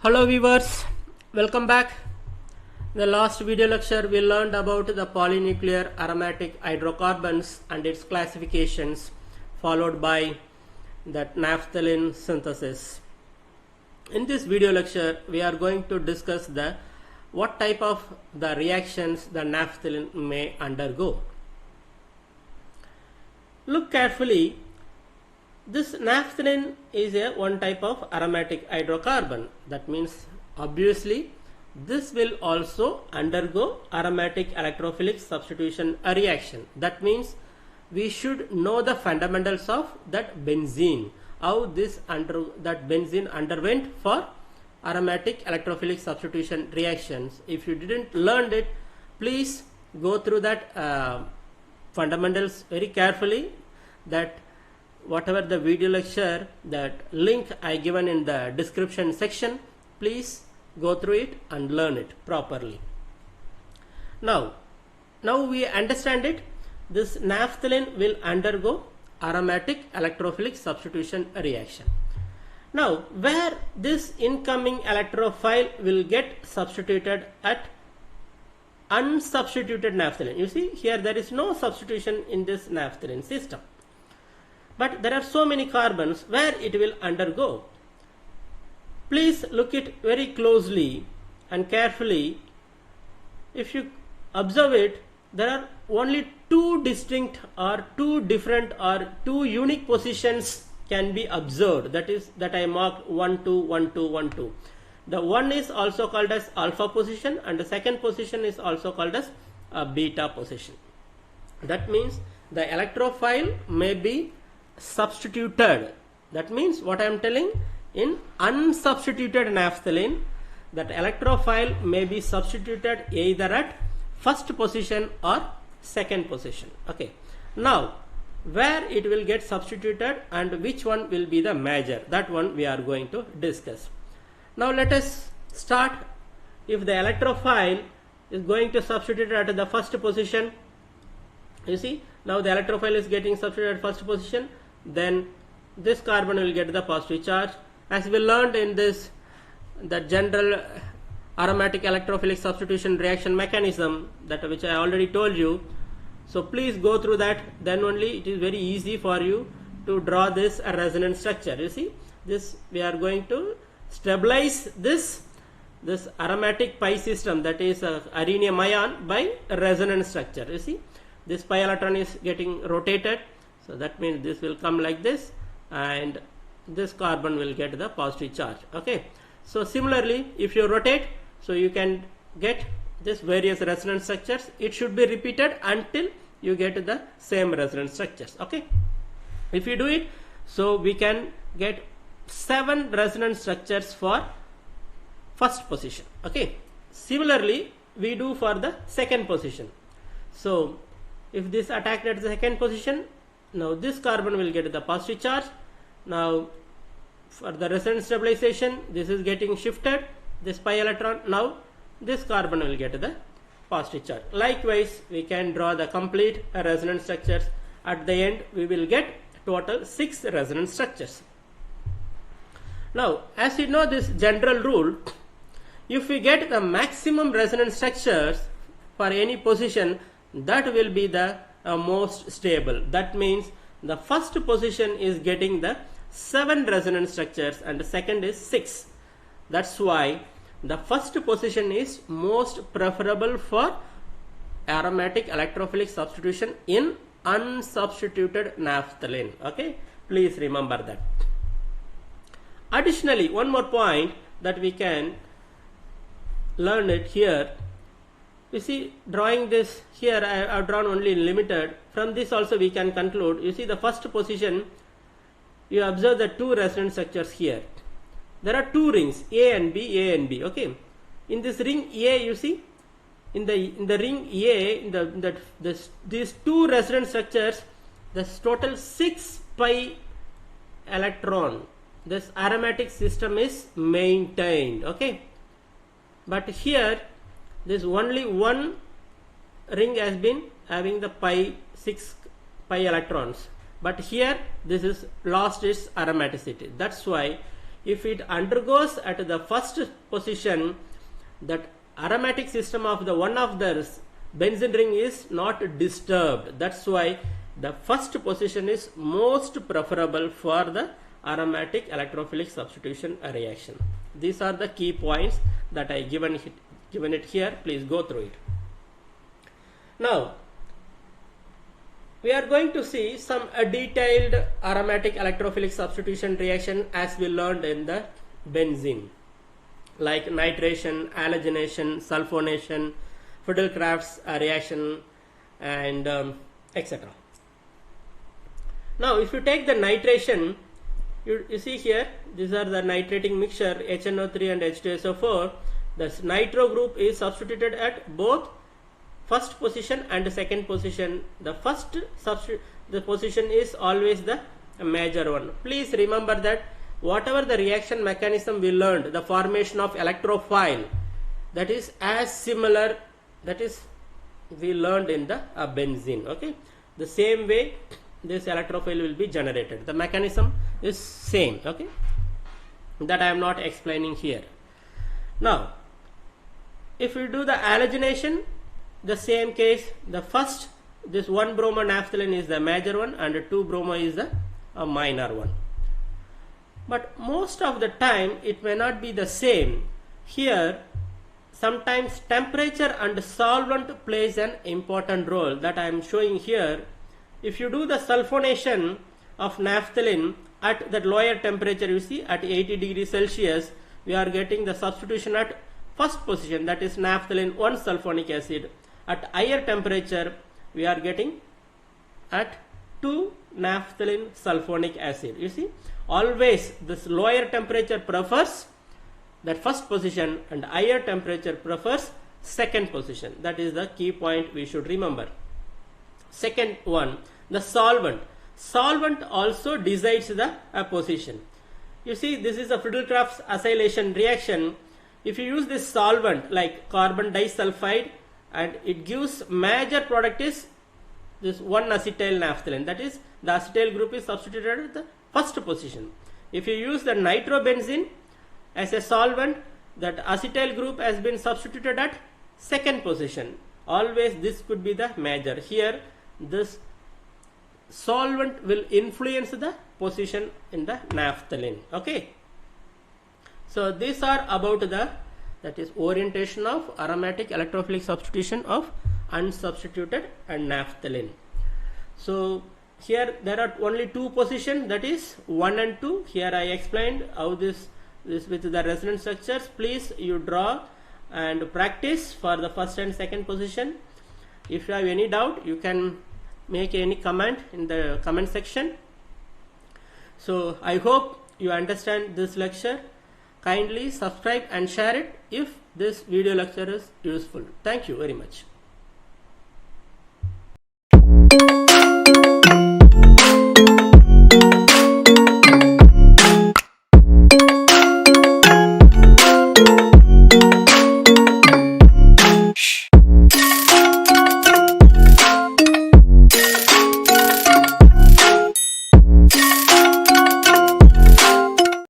Hello viewers, welcome back. In the last video lecture we learned about the polynuclear aromatic hydrocarbons and its classifications, followed by that naphthalene synthesis. In this video lecture we are going to discuss what type of the reactions the naphthalene may undergo. Look carefully. This naphthalene is one type of aromatic hydrocarbon. That means obviously this will also undergo aromatic electrophilic substitution reaction. That means we should know the fundamentals of that benzene, how that benzene underwent for aromatic electrophilic substitution reactions. If you didn't learn it, please go through that fundamentals very carefully. That whatever the video lecture, that link I given in the description section, please go through it and learn it properly. Now we understand it. This naphthalene will undergo aromatic electrophilic substitution reaction. Now where this incoming electrophile will get substituted at unsubstituted naphthalene. You see here there is no substitution in this naphthalene system. But there are so many carbons where it will undergo. Please look it very closely and carefully. If you observe it, there are only two distinct or two different or two unique positions can be observed. That is that I marked 1, 2, 1, 2, 1, 2. The one is also called as alpha position and the second position is also called as a beta position. That means the electrophile may be substituted. That means what I am telling, in unsubstituted naphthalene, that electrophile may be substituted either at first position or second position. Okay. Now where it will get substituted and which one will be the major, that one we are going to discuss. Now let us start. If the electrophile is going to substitute at the first position, you see now the electrophile is getting substituted at first position, then this carbon will get the positive charge. As we learned in this, the general aromatic electrophilic substitution reaction mechanism, that which I already told you. So please go through that, then only it is very easy for you to draw this resonance structure. You see this, we are going to stabilize this aromatic pi system, that is rhenium ion, by resonance structure. You see this pi electron is getting rotated. So that means this will come like this and this carbon will get the positive charge. Okay. So similarly, if you rotate, so you can get this various resonance structures. It should be repeated until you get the same resonance structures. Okay. If you do it, so we can get 7 resonance structures for first position. Okay. Similarly, we do for the second position. So if this attacked at the second position, now this carbon will get the positive charge. Now for the resonance stabilization, this is getting shifted, this pi electron, now this carbon will get the positive charge. Likewise, we can draw the complete resonance structures. At the end we will get total 6 resonance structures. Now as you know this general rule, if we get the maximum resonance structures for any position, that will be the most stable. That means the first position is getting the 7 resonance structures and the second is 6. That's why the first position is most preferable for aromatic electrophilic substitution in unsubstituted naphthalene. Okay, please remember that. Additionally, one more point that we can learn it here. You see, drawing this here, I have drawn only limited. From this also we can conclude. You see the first position, you observe the 2 resonance structures here. There are 2 rings, A and B, A and B. Okay. In this ring A, you see, in the ring A, these 2 resonance structures, this total 6 pi electron. This aromatic system is maintained. Okay. But here, this only one ring has been having the 6 pi electrons, but here this is lost its aromaticity. That's why if it undergoes at the first position, that aromatic system of the one of the benzene ring is not disturbed. That's why the first position is most preferable for the aromatic electrophilic substitution reaction. These are the key points that I given it here. Please go through it. Now we are going to see some detailed aromatic electrophilic substitution reaction as we learned in the benzene, like nitration, halogenation, sulfonation, Friedel-Crafts reaction, and etc. Now if you take the nitration, you see here, these are the nitrating mixture HNO3 and H2SO4. The nitro group is substituted at both first position and second position. The first the position is always the major one. Please remember that whatever the reaction mechanism we learned, the formation of electrophile, that is as similar, that is we learned in the benzene. Okay, the same way this electrophile will be generated. The mechanism is same. Okay, that I am not explaining here. Now if we do the halogenation, the same case, the first, this 1-bromo naphthalene is the major one and 2-bromo is the minor one. But most of the time it may not be the same. Here sometimes temperature and solvent plays an important role, that I am showing here. If you do the sulfonation of naphthalene at that lower temperature, you see at 80 degrees Celsius, we are getting the substitution at first position, that is naphthalene 1 sulfonic acid. At higher temperature we are getting at 2 naphthalene sulfonic acid. You see, always this lower temperature prefers that first position and higher temperature prefers second position. That is the key point we should remember. Second one, the solvent. Solvent also decides the position. You see, this is a Friedel-Crafts acylation reaction. If you use this solvent like carbon disulfide, and it gives major product is this 1-acetyl naphthalene, that is the acetyl group is substituted at the first position. If you use the nitrobenzene as a solvent, that acetyl group has been substituted at second position. Always this could be the major. Here this solvent will influence the position in the naphthalene. Okay, so these are about the, that is orientation of aromatic electrophilic substitution of unsubstituted and naphthalene. So here there are only two positions, that is 1 and 2. Here I explained how this with the resonance structures. Please you draw and practice for the first and second position. If you have any doubt, you can make any comment in the comment section. So I hope you understand this lecture. Kindly subscribe and share it if this video lecture is useful. Thank you very much.